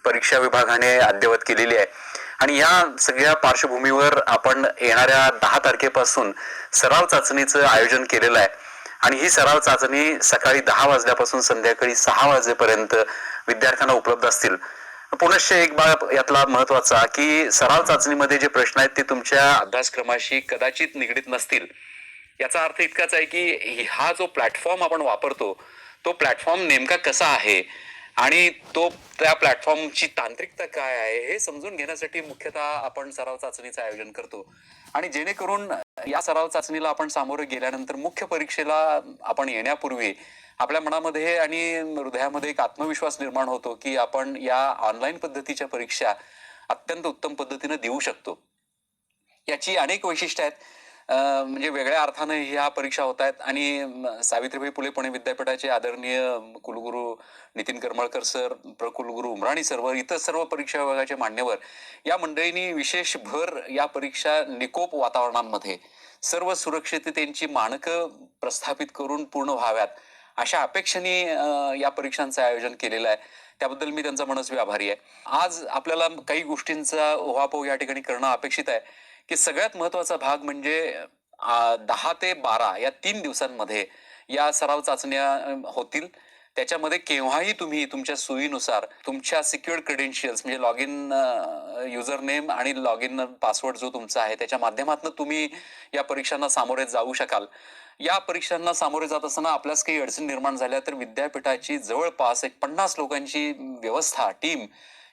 परीक्षा विभागाने अद्ययावत केलेली आहे आणि या सगळ्या पार्श्वभूमीवर आपण येणाऱ्या 10 तारखेपासून सराव चाचणीचं आयोजन केलेलं आहे आणि ही सराव चाचणी सकाळी 10 वाजल्यापासून संध्याकाळी 6 वाजेपर्यंत विद्यार्थ्यांना उपलब्ध असतील. पुनश्च एक बाब यातला महत्वाचा की सराव चाचणीमध्ये जे प्रश्न आहेत ते तुमच्या अभ्यासक्रमाशी कदाचित निगडीत नसतील. याचा अर्थ इतकाच आहे की हा जो प्लॅटफॉर्म आपण वापरतो तो प्लॅटफॉर्म नेमका कसा आहे आणि तो त्या प्लॅटफॉर्मची तांत्रिकता काय आहे हे समजून घेण्यासाठी मुख्यतः आपण सराव चाचणीचं आयोजन करतो आणि जेणेकरून या सराव चाचणीला आपण सामोरे गेल्यानंतर मुख्य परीक्षेला आपण येण्यापूर्वी आपल्या मनामध्ये आणि हृदयामध्ये एक आत्मविश्वास निर्माण होतो की आपण या ऑनलाईन पद्धतीच्या परीक्षा अत्यंत उत्तम पद्धतीने देऊ शकतो. याची अनेक वैशिष्ट्ये आहेत. म्हणजे वेगळ्या अर्थाने ह्या परीक्षा होत आहेत आणि सावित्रीबाई फुले पुणे विद्यापीठाचे आदरणीय कुलगुरू नितीन करमळकर सर, प्रकुलगुरू उमराणी सर व इतर सर्व परीक्षा विभागाचे मान्यवर या मंडळींनी विशेष भर या परीक्षा निकोप वातावरणामध्ये सर्व सुरक्षिततेची मानकं प्रस्थापित करून पूर्ण व्हाव्यात अशा अपेक्षेने या परीक्षांचं आयोजन केलेलं आहे. त्याबद्दल मी त्यांचा मनस्वी आभारी आहे. आज आपल्याला काही गोष्टींचा उहापोह या ठिकाणी करणं अपेक्षित आहे की सगळ्यात महत्वाचा भाग म्हणजे 10 ते 12 या 3 दिवसांमध्ये या सराव चाचण्या होतील. त्याच्यामध्ये केव्हाही तुम्ही तुमच्या सोयीनुसार तुमच्या सिक्युअर्ड क्रेडेन्शियल्स म्हणजे लॉग इन युजर नेम आणि लॉग इन पासवर्ड जो तुमचा आहे त्याच्या माध्यमातून तुम्ही या परीक्षांना सामोरे जाऊ शकाल. या परीक्षांना सामोरे जात असताना आपल्यास काही अडचणी निर्माण झाल्या तर विद्यापीठाची जवळपास 50 लोकांची व्यवस्था टीम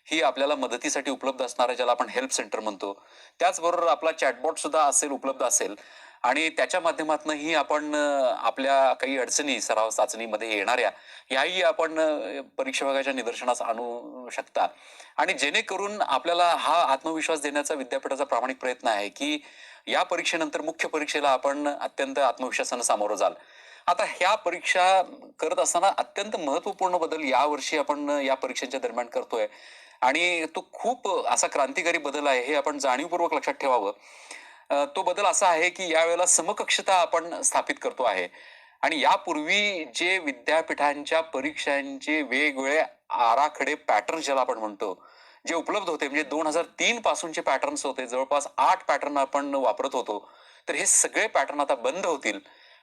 ही आपल्याला मदतीसाठी उपलब्ध असणार आहे, ज्याला आपण हेल्प सेंटर म्हणतो. त्याचबरोबर आपला चॅटबॉट सुद्धा असेल, उपलब्ध असेल आणि त्याच्या माध्यमातूनही आपण आपल्या काही अडचणी सराव चाचणीमध्ये येणाऱ्या याही आपण परीक्षा विभागाच्या निदर्शनास आणू शकता आणि जेणेकरून आपल्याला हा आत्मविश्वास देण्याचा विद्यापीठाचा प्रामाणिक प्रयत्न आहे की या परीक्षेनंतर मुख्य परीक्षेला आपण अत्यंत आत्मविश्वासानं सामोरं जाल. आता ह्या परीक्षा करत असताना अत्यंत महत्वपूर्ण बदल यावर्षी आपण या परीक्षेच्या दरम्यान करतोय आणि तो खूप असा क्रांतिकारी बदल आहे हे आपण जाणीवपूर्वक लक्षात ठेवावं. तो बदल असा आहे की यावेळेला समकक्षता आपण स्थापित करतो आहे आणि यापूर्वी जे विद्यापीठांच्या परीक्षांचे वेगवेगळे आराखडे पॅटर्न ज्याला आपण म्हणतो जे उपलब्ध होते म्हणजे 2003 पासूनचे पॅटर्न्स होते, जवळपास 8 पॅटर्न आपण वापरत होतो, तर हे सगळे पॅटर्न आता बंद होतील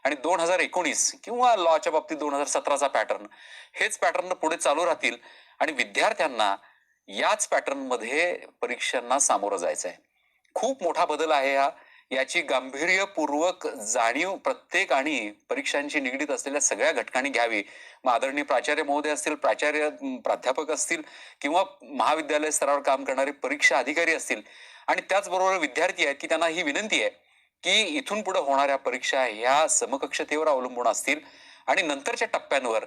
आणि 2019 किंवा लॉच्या बाबतीत 2017चा पॅटर्न हेच पॅटर्न पुढे चालू राहतील आणि विद्यार्थ्यांना याच पॅटर्न मध्ये परीक्षांना सामोरं जायचं आहे. खूप मोठा बदल आहे हा. याची गांभीर्यपूर्वक जाणीव प्रत्येक आणि परीक्षांशी निगडीत असलेल्या सगळ्या घटकांनी घ्यावी. मग आदरणीय प्राचार्य महोदय असतील, प्राध्यापक असतील किंवा महाविद्यालय स्तरावर काम करणारे परीक्षा अधिकारी असतील आणि त्याचबरोबर विद्यार्थी आहेत की त्यांना ही विनंती आहे की इथून पुढे होणाऱ्या परीक्षा ह्या समकक्षतेवर अवलंबून असतील आणि नंतरच्या टप्प्यांवर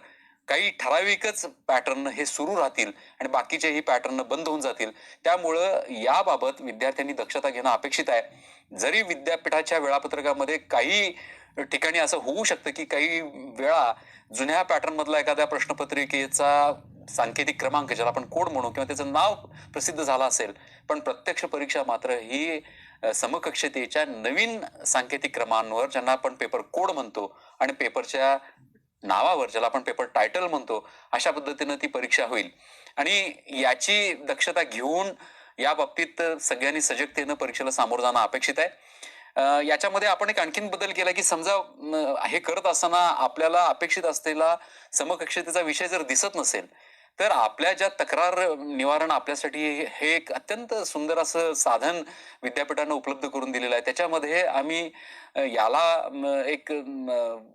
काही ठराविकच पॅटर्न हे सुरू राहतील आणि बाकीचेही पॅटर्न बंद होऊन जातील. त्यामुळं याबाबत विद्यार्थ्यांनी दक्षता घेणं अपेक्षित आहे. जरी विद्यापीठाच्या वेळापत्रकामध्ये काही ठिकाणी असं होऊ शकतं की काही वेळा जुन्या पॅटर्न मधला एखाद्या प्रश्नपत्रिकेचा सांकेतिक क्रमांक ज्याला आपण कोड म्हणू किंवा त्याचं नाव प्रसिद्ध झालं असेल, पण प्रत्यक्ष परीक्षा मात्र ही समकक्षतेच्या नवीन सांकेतिक क्रमांवर ज्यांना आपण पेपर कोड म्हणतो आणि पेपरच्या नावावर ज्याला आपण पेपर टायटल म्हणतो अशा पद्धतीनं ती परीक्षा होईल आणि याची दक्षता घेऊन या बाबतीत सगळ्यांनी सजगतेनं परीक्षेला सामोरं जाणं अपेक्षित आहे. याच्यामध्ये आपण एक आणखीन बदल केला की समजा हे करत असताना आपल्याला अपेक्षित असलेला समकक्षतेचा विषय जर दिसत नसेल तर आपल्या ज्या तक्रार निवारण आपल्यासाठी हे एक अत्यंत सुंदर असं साधन विद्यापीठानं उपलब्ध करून दिलेलं आहे. त्याच्यामध्ये आम्ही याला एक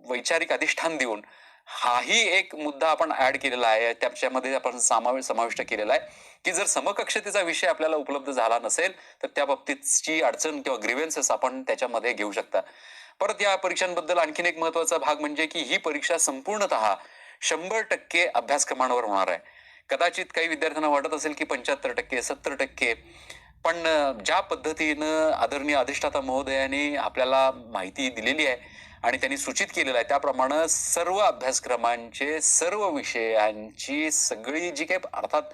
वैचारिक अधिष्ठान देऊन हाही एक मुद्दा आपण ऍड केलेला आहे, त्याच्यामध्ये आपण समाविष्ट केलेला आहे की जर समकक्षतेचा विषय आपल्याला उपलब्ध झाला नसेल तर त्या बाबतीतची अडचण किंवा ग्रीव्हन्सेस आपण त्याच्यामध्ये घेऊ शकता. परत या परीक्षांबद्दल आणखीन एक महत्वाचा भाग म्हणजे की ही परीक्षा संपूर्णतः 100% अभ्यासक्रमांवर होणार आहे. कदाचित काही विद्यार्थ्यांना वाटत असेल की 75%, 70%, पण ज्या पद्धतीनं आदरणीय अधिष्ठाता महोदयांनी आपल्याला माहिती दिलेली आहे आणि त्यांनी सूचित केलेलं आहे त्याप्रमाणे सर्व अभ्यासक्रमांचे सर्व विषयांची सगळी जी काही अर्थात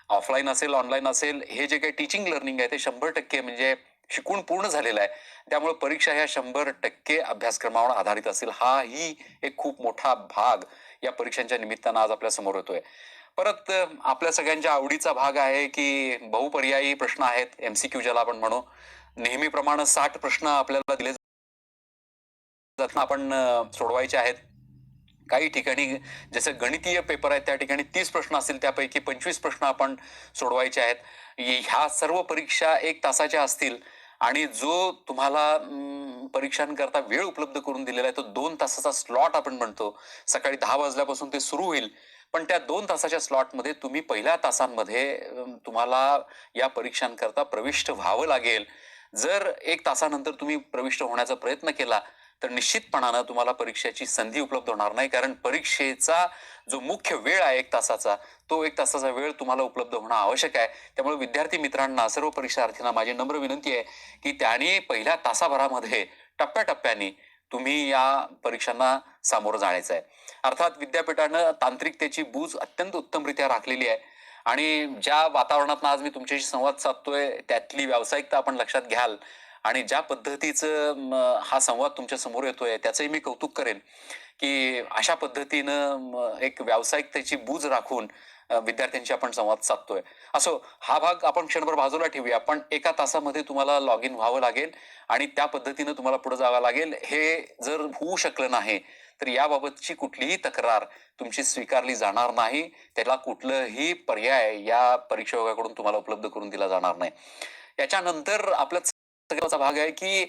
ऑफलाईन असेल ऑनलाईन असेल हे जे काही टीचिंग लर्निंग आहे ते 100% म्हणजे शिकून पूर्ण झालेलं आहे. त्यामुळे परीक्षा ह्या 100% अभ्यासक्रमावर आधारित असेल. हाही एक खूप मोठा भाग या परीक्षांच्या निमित्तानं आज आपल्या समोर येतोय. परत आपल्या सगळ्यांच्या आवडीचा भाग आहे की बहुपर्यायी प्रश्न आहेत, एमसीक्यू ज्याला आपण म्हणू. नेहमीप्रमाणे 60 प्रश्न आपल्याला दिले जातात, आपण सोडवायचे आहेत. काही ठिकाणी जसं गणितीय पेपर आहेत त्या ठिकाणी 30 प्रश्न असतील, त्यापैकी 25 प्रश्न आपण सोडवायचे आहेत. ह्या सर्व परीक्षा 1 तासाच्या असतील आणि जो तुम्हाला परीक्षांकरता वेळ उपलब्ध करून दिलेला आहे तो 2 तासाचा स्लॉट आपण म्हणतो. सकाळी 10 वाजल्यापासून ते सुरू होईल. पण त्या 2 तासाच्या स्लॉटमध्ये तुम्ही पहिल्या तासांमध्ये तुम्हाला या परीक्षांकरता प्रविष्ट व्हावं लागेल. जर 1 तासानंतर तुम्ही प्रविष्ट होण्याचा प्रयत्न केला तर निश्चितपणानं तुम्हाला परीक्षेची संधी उपलब्ध होणार नाही, कारण परीक्षेचा जो मुख्य वेळ आहे 1 तासाचा, तो 1 तासाचा वेळ तुम्हाला उपलब्ध होणं आवश्यक आहे. त्यामुळे विद्यार्थी मित्रांना, सर्व परीक्षार्थींना माझी नम्र विनंती आहे की त्यांनी पहिल्या तासाभरामध्ये टप्प्याटप्प्याने तुम्ही या परीक्षांना सामोरं जाण्याचं आहे. अर्थात विद्यापीठानं तांत्रिकतेची बूज अत्यंत उत्तमरित्या राखलेली आहे आणि ज्या वातावरणात आज मी तुमच्याशी संवाद साधतोय त्यातली व्यावसायिकता आपण लक्षात घ्याल आणि ज्या पद्धतीचं हा संवाद तुमच्या समोर येतोय त्याचंही मी कौतुक करेन की अशा पद्धतीनं एक व्यावसायिकतेची बूज राखून विद्यार्थ्यांशी आपण संवाद साधतोय. असो, हा भाग आपण क्षणभर बाजूला ठेवूया. पण 1 तासामध्ये तुम्हाला लॉग इन व्हावं लागेल आणि त्या पद्धतीनं तुम्हाला पुढे जावं लागेल. हे जर होऊ शकलं नाही तर याबाबतची कुठलीही तक्रार तुमची स्वीकारली जाणार नाही. त्याला कुठलंही पर्याय या परीक्षा विभागाकडून तुम्हाला उपलब्ध करून दिला जाणार नाही. याच्यानंतर आपला सगळ्याचा भाग आहे की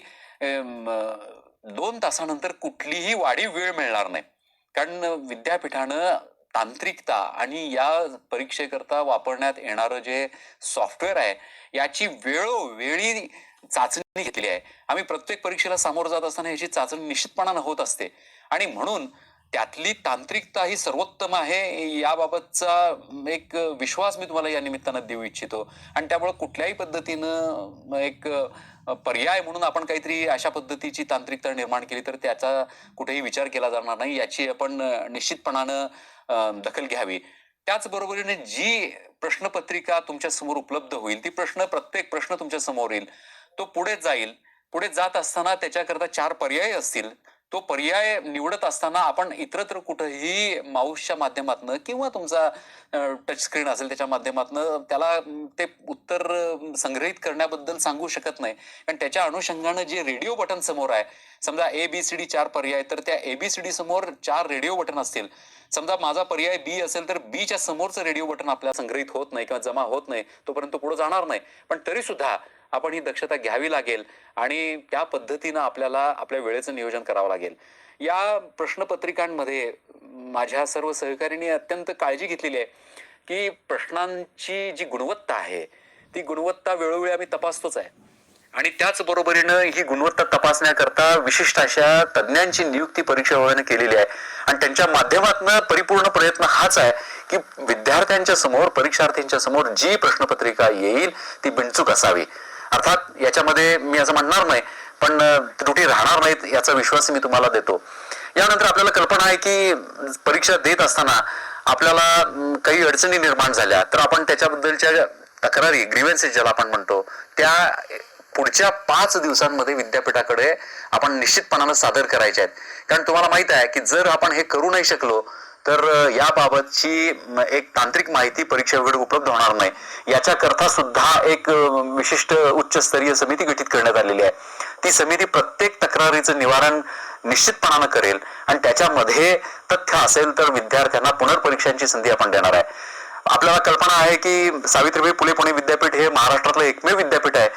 2 तासानंतर कुठलीही वाढीव वेळ मिळणार नाही, कारण विद्यापीठानं तांत्रिकता आणि या परीक्षेकरता वापरण्यात येणारं जे सॉफ्टवेअर आहे याची वेळोवेळी चाचणी घेतली आहे. आम्ही प्रत्येक परीक्षेला सामोरं जात असताना याची चाचणी निश्चितपणानं होत असते आणि म्हणून त्यातली तांत्रिकता ही सर्वोत्तम आहे याबाबतचा एक विश्वास मी तुम्हाला या निमित्तानं देऊ इच्छितो. आणि त्यामुळे कुठल्याही पद्धतीनं एक पर्याय म्हणून आपण काहीतरी अशा पद्धतीची तांत्रिकता निर्माण केली तर त्याचा कुठेही विचार केला जाणार नाही, याची आपण निश्चितपणानं दखल घ्यावी. त्याचबरोबरीने जी प्रश्नपत्रिका तुमच्या समोर उपलब्ध होईल ती प्रत्येक प्रश्न तुमच्या समोर येईल, तो पुढे जाईल. पुढे जात असताना त्याच्याकरता 4 पर्याय असतील. तो पर्याय निवडत असताना आपण इतरत्र कुठेही माऊसच्या माध्यमातून किंवा तुमचा टच स्क्रीन असेल त्याच्या माध्यमातून त्याला ते उत्तर संग्रहित करण्याबद्दल सांगू शकत नाही, कारण त्याच्या अनुषंगानं जे रेडिओ बटन समोर आहे, समजा ABCD 4 पर्याय तर त्या ABCD समोर 4 रेडिओ बटन असतील. समजा माझा पर्याय B असेल तर B च्या समोरचं रेडिओ बटन आपल्याला संग्रहित होत नाही किंवा जमा होत नाही, तोपर्यंत पुढे जाणार नाही. पण तरी सुद्धा आपण ही दक्षता घ्यावी लागेल आणि त्या पद्धतीनं आपल्याला आपल्या वेळेचं नियोजन करावं लागेल. या प्रश्नपत्रिकांमध्ये माझ्या सर्व सहकाऱ्यांनी अत्यंत काळजी घेतलेली आहे की प्रश्नांची जी गुणवत्ता आहे ती गुणवत्ता वेळोवेळी आम्ही तपासतोच आहे आणि त्याचबरोबरीनं ही गुणवत्ता तपासण्याकरता विशिष्ट अशा तज्ज्ञांची नियुक्ती परीक्षा विभागाने केलेली आहे आणि त्यांच्या माध्यमातून परिपूर्ण प्रयत्न हाच आहे की विद्यार्थ्यांच्या समोर, परीक्षार्थींच्या समोर जी प्रश्नपत्रिका येईल ती बिनचूक असावी. अर्थात याच्यामध्ये मी असं म्हणणार नाही, पण त्रुटी राहणार नाहीत याचा विश्वास मी तुम्हाला देतो. यानंतर आपल्याला कल्पना आहे की परीक्षा देत असताना आपल्याला काही अडचणी निर्माण झाल्या तर आपण त्याच्याबद्दलच्या तक्रारी, ग्रीव्हन्सेस ज्याला आपण म्हणतो, त्या पुढच्या 5 दिवसांमध्ये विद्यापीठाकडे आपण निश्चितपणानं सादर करायच्या आहेत. कारण तुम्हाला माहित आहे की जर आपण हे करू नाही शकलो तर याबाबतची एक तांत्रिक माहिती परीक्षा विभागाकडे उपलब्ध होणार नाही. याच्याकरता सुद्धा एक विशिष्ट उच्चस्तरीय समिती गठीत करण्यात आलेली आहे. ती समिती प्रत्येक तक्रारीचं निवारण निश्चितपणानं करेल आणि त्याच्यामध्ये तथ्य असेल तर विद्यार्थ्यांना पुनर्परीक्षांची संधी आपण देणार आहे. आपल्याला कल्पना आहे की सावित्रीबाई फुले पुणे विद्यापीठ हे महाराष्ट्रातलं एकमेव विद्यापीठ आहे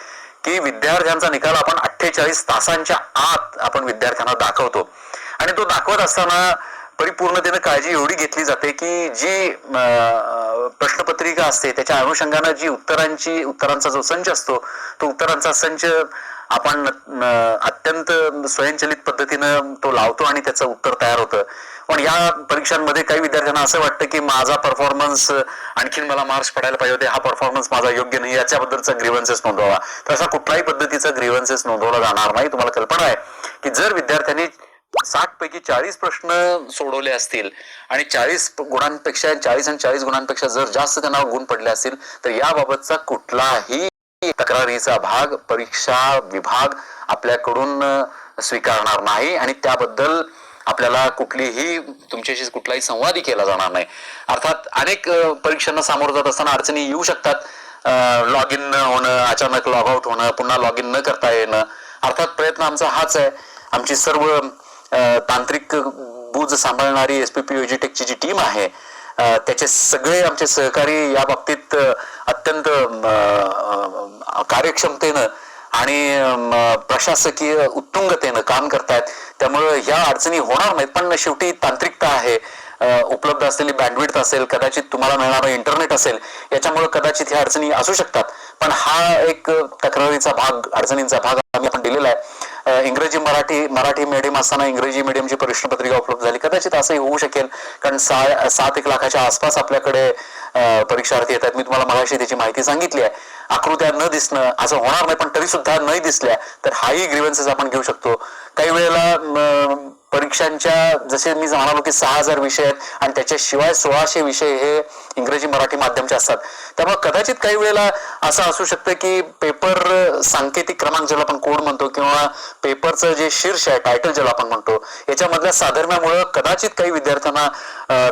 की विद्यार्थ्यांचा निकाल आपण 48 तासांच्या आत आपण विद्यार्थ्यांना दाखवतो आणि तो दाखवत असताना परिपूर्णतेनं काळजी एवढी घेतली जाते की जी प्रश्नपत्रिका असते त्याच्या अनुषंगानं जी उत्तरांचा जो संच असतो तो उत्तरांचा संच आपण अत्यंत स्वयंचलित पद्धतीनं तो लावतो आणि त्याचं उत्तर तयार होतं. पण या परीक्षांमध्ये काही विद्यार्थ्यांना असं वाटतं की माझा परफॉर्मन्स आणखीन मला मार्क्स पडायला पाहिजे होते, हा परफॉर्मन्स माझा योग्य नाही, याच्याबद्दलचा ग्रीव्हन्सेस नोंदवावा. तर असा कुठलाही पद्धतीचा ग्रीव्हन्सेस नोंदवला जाणार नाही. तुम्हाला कल्पना आहे की जर विद्यार्थ्यांनी 60 पैकी 40 प्रश्न सोडवले असतील आणि 40 गुणांपेक्षा 40 आणि 40 गुणांपेक्षा जर जास्त त्यांना गुण पडले असतील तर याबाबतचा कुठलाही तक्रारीचा भाग परीक्षा विभाग आपल्याकडून स्वीकारणार नाही आणि त्याबद्दल आपल्याला कुठलीही तुमच्याशी कुठलाही संवादही केला जाणार नाही. अर्थात अनेक परीक्षांना सामोरं जात असताना अडचणी येऊ शकतात. लॉग इन न होणं, अचानक लॉग आउट होणं, पुन्हा लॉग इन न करता येणं. अर्थात प्रयत्न आमचा हाच आहे. आमची सर्व तांत्रिक बूज सांभाळणारी एसपीपी टेकची जी टीम आहे त्याचे सगळे आमचे सहकारी या बाबतीत अत्यंत कार्यक्षमतेनं आणि प्रशासकीय उत्तुंगतेनं काम करतायत. त्यामुळे ह्या अडचणी होणार नाहीत. पण शेवटी तांत्रिकता आहे, उपलब्ध असलेली बँडविड्थ असेल, कदाचित तुम्हाला मिळणारं इंटरनेट असेल, याच्यामुळे कदाचित ह्या अडचणी असू शकतात. पण हा एक तक्रारीचा भाग, अडचणींचा भाग आपण दिलेला आहे. इंग्रजी मराठी मीडियम असताना इंग्रजी मीडियमची प्रश्नपत्रिका उपलब्ध झाली, कदाचित असंही होऊ शकेल. कारण 7-1 लाखाच्या आसपास आपल्याकडे परीक्षार्थी येतात. मी तुम्हाला मगाशी त्याची माहिती सांगितली आहे. आकृत्या न दिसणं असं होणार नाही, पण तरी सुद्धा नाही दिसल्या तर हाही ग्रीव्हन्सेस आपण घेऊ शकतो. काही वेळेला परीक्षांच्या जसे मी म्हणालो की 6,000 विषय आहेत आणि त्याच्याशिवाय 1,600 विषय हे इंग्रजी मराठी माध्यमचे असतात. त्यामुळे कदाचित काही वेळेला असं असू शकतं की पेपर सांकेतिक क्रमांक ज्याला आपण कोड म्हणतो किंवा पेपरचं जे शीर्ष आहे, टायटल ज्याला आपण म्हणतो, याच्यामधल्या साधर्म्यामुळे कदाचित काही विद्यार्थ्यांना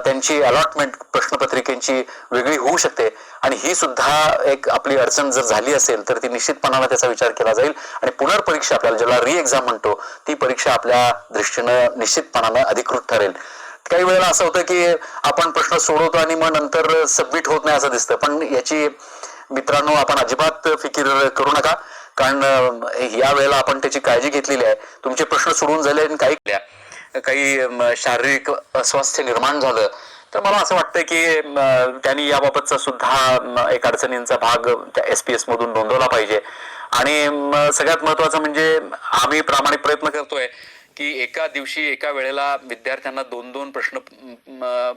त्यांची अलॉटमेंट प्रश्नपत्रिकेची वेगळी होऊ शकते. आणि ही सुद्धा एक आपली अडचण जर झाली असेल तर ती निश्चितपणानं त्याचा विचार केला जाईल आणि पुनर्परीक्षा आपल्याला ज्याला री एक्झाम म्हणतो ती परीक्षा आपल्या दृष्टीनं निश्चितपणानं अधिकृत ठरेल. काही वेळेला असं होतं की आपण प्रश्न सोडवतो आणि मग नंतर सबमिट होत नाही असं दिसतं. पण याची मित्रांनो आपण अजिबात फिकीर करू नका, कारण या वेळेला आपण त्याची काळजी घेतलेली आहे. तुमचे प्रश्न सोडून झाले आणि काही शारीरिक अस्वास्थ्य निर्माण झालं तर मला असं वाटतं की त्यांनी याबाबतचा सुद्धा एक अडचणींचा भाग त्या SPS मधून नोंदवला पाहिजे. आणि सगळ्यात महत्वाचं म्हणजे आम्ही प्रामाणिक प्रयत्न करतोय की एका दिवशी एका वेळेला विद्यार्थ्यांना 2-2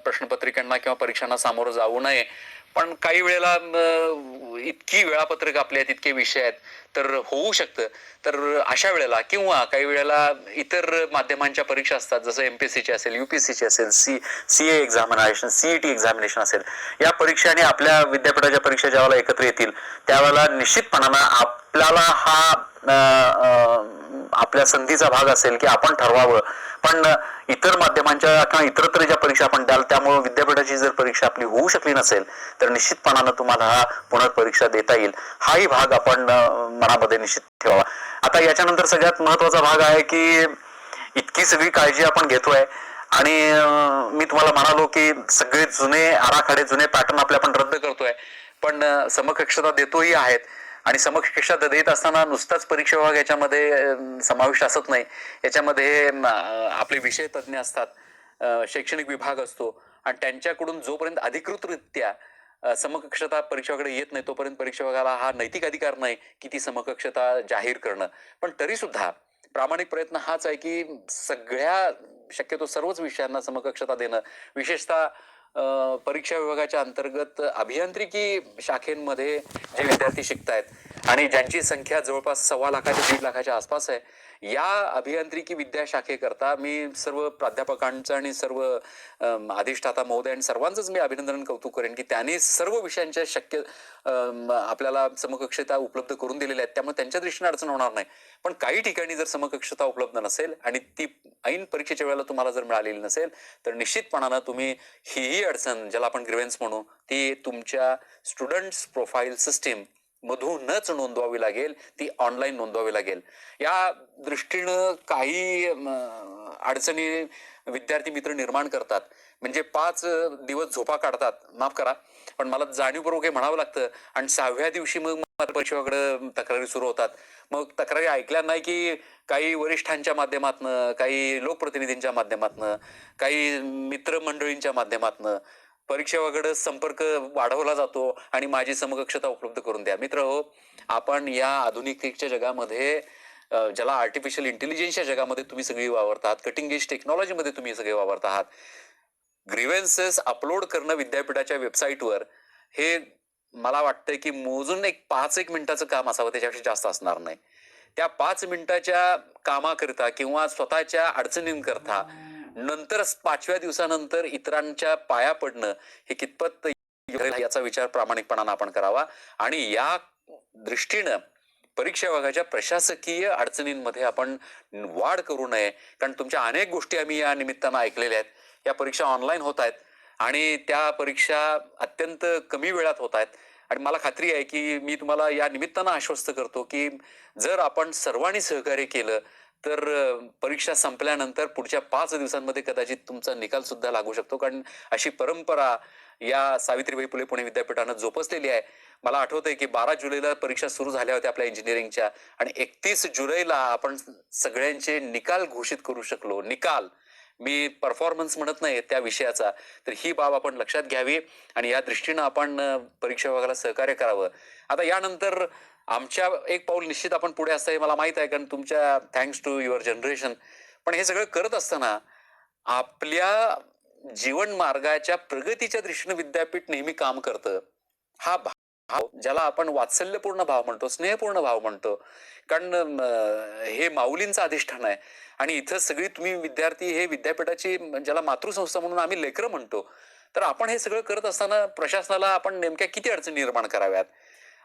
प्रश्नपत्रिकांना किंवा परीक्षांना सामोरं जाऊ नये. पण काही वेळेला इतकी वेळापत्रक आपल्या आहेत, इतके विषय आहेत, तर होऊ शकतं. तर अशा वेळेला किंवा काही वेळेला इतर माध्यमांच्या परीक्षा असतात, जसं MPSCची असेल, UPSCची असेल, CA एक्झामिनेशन, CET एक्झामिनेशन असेल, या परीक्षा आणि आपल्या विद्यापीठाच्या परीक्षा ज्यावेळेला एकत्र येतील त्यावेळेला निश्चितपणानं आपल्याला हा आपल्या संधीचा भाग असेल की आपण ठरवावं. पण इतर माध्यमांच्या किंवा इतरत्र ज्या परीक्षा आपण द्याल त्यामुळे विद्यापीठाची जर परीक्षा आपली होऊ शकली नसेल तर निश्चितपणानं तुम्हाला हा पुनर्परीक्षा देता येईल. हाही भाग आपण मनामध्ये निश्चित ठेवावा. आता याच्यानंतर सगळ्यात महत्वाचा भाग आहे की इतकी सगळी काळजी आपण घेतोय आणि मी तुम्हाला म्हणालो की सगळे जुने आराखडे, जुने पॅटर्न आपले आपण रद्द करतोय, पण समकक्षता देतोही आहेत. आणि समकक्षता देत असताना नुसताच परीक्षा विभाग याच्यामध्ये समाविष्ट असत नाही. याच्यामध्ये आपले विषय तज्ज्ञ असतात, शैक्षणिक विभाग असतो आणि त्यांच्याकडून जोपर्यंत अधिकृतरित्या समकक्षता परीक्षा विभागाकडे येत नाही तोपर्यंत परीक्षा विभागाला हा नैतिक अधिकार नाही की ती समकक्षता जाहीर करणं. पण तरी सुद्धा प्रामाणिक प्रयत्न हाच आहे की सगळ्या शक्यतो सर्वच विषयांना समकक्षता देणं. विशेषतः परीक्षा विभागाच्या अंतर्गत अभियांत्रिकी शाखेमध्ये जे विद्यार्थी शिकतायत आणि ज्यांची संख्या जवळपास 1.25 लाखाच्या 1.5 लाखाच्या आसपास आहे, या अभियांत्रिकी विद्याशाखेकरता मी सर्व प्राध्यापकांचं आणि सर्व अधिष्ठाता महोदय आणि सर्वांचंच मी अभिनंदन कौतुक करेन की त्यांनी सर्व विषयांच्या शक्य आपल्याला समकक्षता उपलब्ध करून दिलेल्या आहेत. त्यामुळे त्यांच्या दृष्टीने अडचण होणार नाही. पण काही ठिकाणी जर समकक्षता उपलब्ध नसेल आणि ती ऐन परीक्षेच्या वेळेला तुम्हाला जर मिळालेली नसेल तर निश्चितपणानं तुम्ही ही अडचण ज्याला आपण ग्रीव्हन्स म्हणू ती तुमच्या स्टुडंट्स प्रोफाईल सिस्टीम मधूनच नोंदवावी लागेल, ती ऑनलाईन नोंदवावी लागेल. या दृष्टीनं काही अडचणी विद्यार्थी मित्र निर्माण करतात. म्हणजे 5 दिवस झोपा काढतात, माफ करा पण मला जाणीवपूर्वक हे म्हणावं लागतं. आणि 6व्या दिवशी मग परीक्षेकडे तक्रारी सुरू होतात. मग तक्रारी ऐकल्या नाही की काही वरिष्ठांच्या माध्यमातनं, काही लोकप्रतिनिधींच्या माध्यमातनं, काही मित्रमंडळींच्या माध्यमातनं परीक्षेकडे संपर्क वाढवला जातो आणि माझी समकक्षता उपलब्ध करून द्या. मित्र हो, आपण या आधुनिकतेच्या जगामध्ये ज्याला आर्टिफिशियल इंटेलिजन्सच्या जगामध्ये तुम्ही सगळी वावरतात, कटिंग एज टेक्नॉलॉजीमध्ये तुम्ही सगळे वावरत आहात. ग्रीव्हन्सेस अपलोड करणं विद्यापीठाच्या वेबसाईटवर हे मला वाटतं की मोजून एक 5-1 मिनिटाचं काम असावं, त्याच्यापेक्षा जास्त असणार नाही. त्या 5 मिनिटाच्या कामाकरिता किंवा स्वतःच्या अडचणींकरता नंतर 5व्या दिवसानंतर इतरांच्या पाया पडणं हे कितपत याचा विचार प्रामाणिकपणानं आपण करावा. आणि या दृष्टीनं परीक्षा विभागाच्या प्रशासकीय अडचणींमध्ये आपण वाढ करू नये. कारण तुमच्या अनेक गोष्टी आम्ही या निमित्तानं ऐकलेल्या आहेत. या परीक्षा ऑनलाईन होत आहेत आणि त्या परीक्षा अत्यंत कमी वेळात होत आहेत. आणि मला खात्री आहे की मी तुम्हाला या निमित्तानं आश्वस्त करतो की जर आपण सर्वांनी सहकार्य केलं तर परीक्षा संपल्यानंतर पुढच्या 5 दिवसांमध्ये कदाचित तुमचा निकाल सुद्धा लागू शकतो. कारण अशी परंपरा या सावित्रीबाई फुले पुणे विद्यापीठानं जोपासलेली आहे. मला आठवतंय की 12 जुलैला परीक्षा सुरू झाल्या होत्या आपल्या इंजिनिअरिंगच्या आणि 31 जुलैला आपण सगळ्यांचे निकाल घोषित करू शकलो. निकाल, मी परफॉर्मन्स म्हणत नाही त्या विषयाचा. तर ही बाब आपण लक्षात घ्यावी आणि या दृष्टीनं आपण परीक्षा विभागाला सहकार्य करावं. आता यानंतर आमच्या एक पाऊल निश्चित आपण पुढे असतं हे मला माहित आहे, कारण तुमच्या थँक्स टू युअर जनरेशन. पण हे सगळं करत असताना आपल्या जीवन मार्गाच्या प्रगतीच्या दृष्टीने विद्यापीठ नेहमी काम करतं. हा भाव ज्याला आपण वात्सल्यपूर्ण भाव म्हणतो, स्नेहपूर्ण भाव म्हणतो. कारण हे माऊलींचं अधिष्ठान आहे आणि इथं सगळी तुम्ही विद्यार्थी हे विद्यापीठाची ज्याला मातृसंस्था म्हणून आम्ही लेकरं म्हणतो. तर आपण हे सगळं करत असताना प्रशासनाला आपण नेमक्या किती अडचणी निर्माण कराव्यात.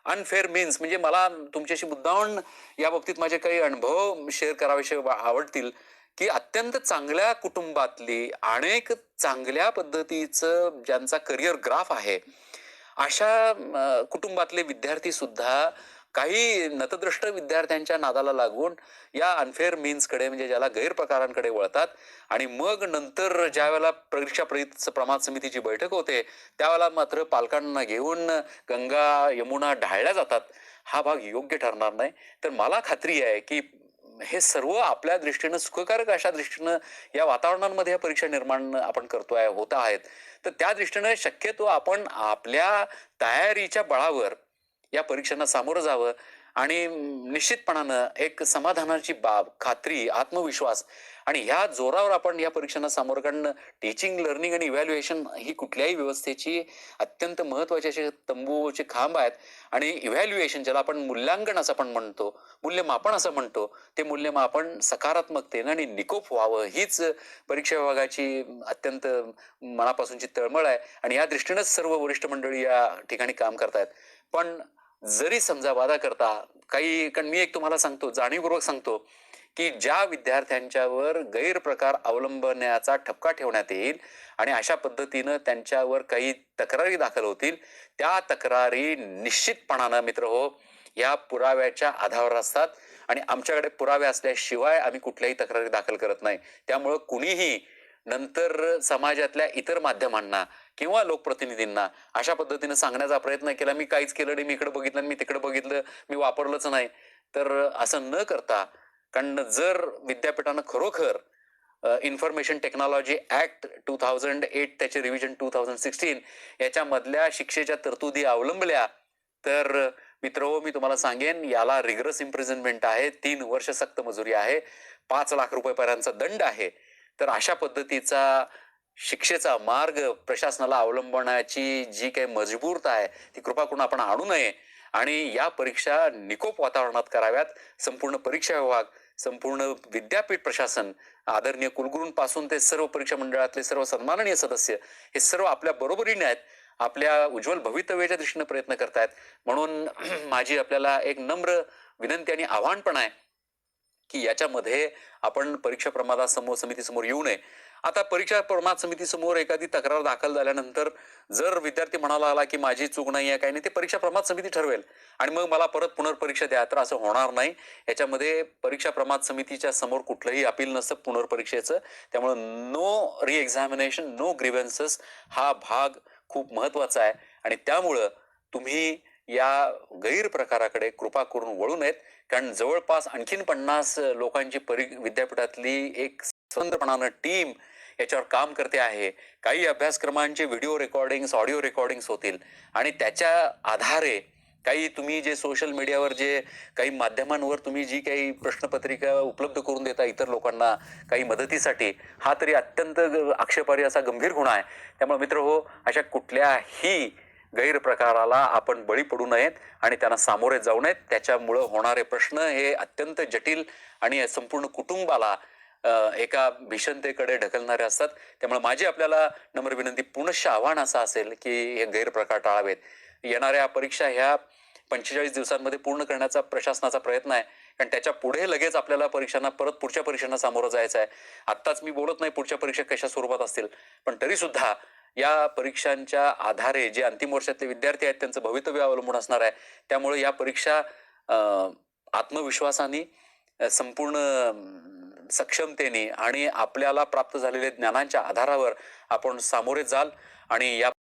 अनफेअर मीन्स म्हणजे मला तुमच्याशी मुद्दामून या बाबतीत माझे काही अनुभव शेअर करावेसे आवडतील की अत्यंत चांगल्या कुटुंबातली अनेक चांगल्या पद्धतीचं ज्यांचा करिअर ग्राफ आहे अशा कुटुंबातले विद्यार्थी सुद्धा काही नतद्रष्ट विद्यार्थ्यांच्या नादाला लागून या अनफेअर मीन्सकडे म्हणजे ज्याला गैरप्रकारांकडे वळतात आणि मग नंतर ज्या वेळेला परीक्षा प्रमाण समितीची बैठक होते त्यावेळेला मात्र पालकांना घेऊन गंगा यमुना ढाळल्या जातात. हा भाग योग्य ठरणार नाही. तर मला खात्री आहे की हे सर्व आपल्या दृष्टीनं सुखकारक अशा दृष्टीनं या वातावरणामध्ये या परीक्षा निर्माण आपण करतोय होत आहेत. तर त्या दृष्टीनं शक्यतो आपण आपल्या तयारीच्या बळावर या परीक्षांना सामोरं जावं आणि निश्चितपणानं एक समाधानाची बाब, खात्री, आत्मविश्वास आणि ह्या जोरावर आपण या परीक्षांना सामोरं काढणं. टीचिंग, लर्निंग आणि इव्हॅल्युएशन ही कुठल्याही व्यवस्थेची अत्यंत महत्वाचे असे तंबूचे खांब आहेत. आणि इव्हॅल्युएशन ज्याला आपण मूल्यांकन असं आपण म्हणतो, मूल्यमापन असं म्हणतो, ते मूल्यमापन सकारात्मकतेनं आणि निकोप व्हावं हीच परीक्षा विभागाची अत्यंत मनापासूनची तळमळ आहे आणि या दृष्टीनंच सर्व वरिष्ठ मंडळी या ठिकाणी काम करतायत. पण जरी समजा वादा करता काही, कारण मी एक तुम्हाला सांगतो, जाणीवपूर्वक सांगतो की ज्या विद्यार्थ्यांच्यावर गैरप्रकार अवलंबण्याचा ठपका ठेवण्यात येईल आणि अशा पद्धतीनं त्यांच्यावर काही तक्रारी दाखल होतील, त्या तक्रारी निश्चितपणानं मित्र हो या पुराव्याच्या आधारावर असतात आणि आमच्याकडे पुरावे असल्याशिवाय आम्ही कुठल्याही तक्रारी दाखल करत नाही. त्यामुळं कुणीही नंतर समाजातल्या इतर माध्यमांना किंवा लोकप्रतिनिधींना अशा पद्धतीनं सांगण्याचा प्रयत्न केला, मी काहीच केलं नाही, मी इकडे बघितलं, मी तिकडे बघितलं, मी वापरलंच नाही, तर असं न करता, कारण जर विद्यापीठानं खरोखर इन्फॉर्मेशन टेक्नॉलॉजी ऍक्ट 2008 त्याचे रिव्हिजन 2016 याच्यामधल्या शिक्षेच्या तरतुदी अवलंबल्या तर मित्रहो मी तुम्हाला सांगेन याला रिगरस इम्प्रिझनमेंट आहे, 3 वर्ष सक्त मजुरी आहे, 5 लाख रुपयापर्यंतचा दंड आहे. तर अशा पद्धतीचा शिक्षेचा मार्ग प्रशासनाला अवलंबण्याची जी काही मजबूरता आहे ती कृपा करून आपण आणू नये आणि या परीक्षा निकोप वातावरणात कराव्यात. संपूर्ण परीक्षा विभाग, संपूर्ण विद्यापीठ प्रशासन, आदरणीय कुलगुरूंपासून ते सर्व परीक्षा मंडळातले सर्व सन्माननीय सदस्य हे सर्व आपल्या बरोबरीने आहेत, आपल्या उज्ज्वल भवितव्याच्या दृष्टीने प्रयत्न करतायत. म्हणून माझी आपल्याला एक नम्र विनंती आणि आव्हान पण आहे की याच्यामध्ये आपण परीक्षा प्रमाद समितीसमोर येऊ नये. आता परीक्षा प्रमाद समितीसमोर एखादी तक्रार दाखल झाल्यानंतर जर विद्यार्थी म्हणाला आला की माझी चूक नाही आहे काही नाही, ते परीक्षा प्रमाद समिती ठरवेल आणि मग मला परत पुनर्परीक्षा द्या, तर असं होणार नाही. याच्यामध्ये परीक्षा प्रमाद समितीच्या समोर कुठलंही अपील नसतं पुनर्परीक्षेचं. त्यामुळे नो रिएक्झामिनेशन, नो ग्रीव्हन्सेस हा भाग खूप महत्वाचा आहे आणि त्यामुळं तुम्ही या गैरप्रकाराकडे कृपा करून वळू नयेत. कारण जवळपास आणखीन 50 लोकांची विद्यापीठातली एक स्वतंत्रपणानं टीम याच्यावर काम करते आहे. काही अभ्यासक्रमांचे व्हिडिओ रेकॉर्डिंग्स, ऑडिओ रेकॉर्डिंग्स होतील आणि त्याच्या आधारे काही तुम्ही जे सोशल मीडियावर जे काही माध्यमांवर तुम्ही जी काही प्रश्नपत्रिका उपलब्ध करून देता इतर लोकांना काही मदतीसाठी, हा तरी अत्यंत आक्षेपार्ह असा गंभीर गुन्हा आहे. त्यामुळे मित्र हो, अशा कुठल्याही गैरप्रकाराला आपण बळी पडू नयेत आणि त्यांना सामोरे जाऊ नयेत. त्याच्यामुळं होणारे प्रश्न हे अत्यंत जटिल आणि संपूर्ण कुटुंबाला एका भीषणतेकडे ढकलणारे असतात. त्यामुळे माझी आपल्याला नम्र विनंती, पुनश्च आव्हान असं असेल की हे गैरप्रकार टाळावेत. येणाऱ्या परीक्षा ह्या 45 दिवसांमध्ये पूर्ण करण्याचा प्रशासनाचा प्रयत्न आहे. कारण त्याच्या पुढे लगेच आपल्याला परीक्षांना पुढच्या परीक्षांना सामोरं जायचं आहे. आत्ताच मी बोलत नाही पुढच्या परीक्षा कशा स्वरूपात असतील, पण तरी सुद्धा या परीक्षांच्या आधारे जे अंतिम वर्षातले विद्यार्थी आहेत त्यांचं भवितव्य अवलंबून असणार आहे. त्यामुळे या परीक्षा आत्मविश्वासाने, संपूर्ण सक्षमतेने आणि आपल्याला प्राप्त झालेल्या ज्ञानांच्या आधारावर आपण सामोरे जाल आणि या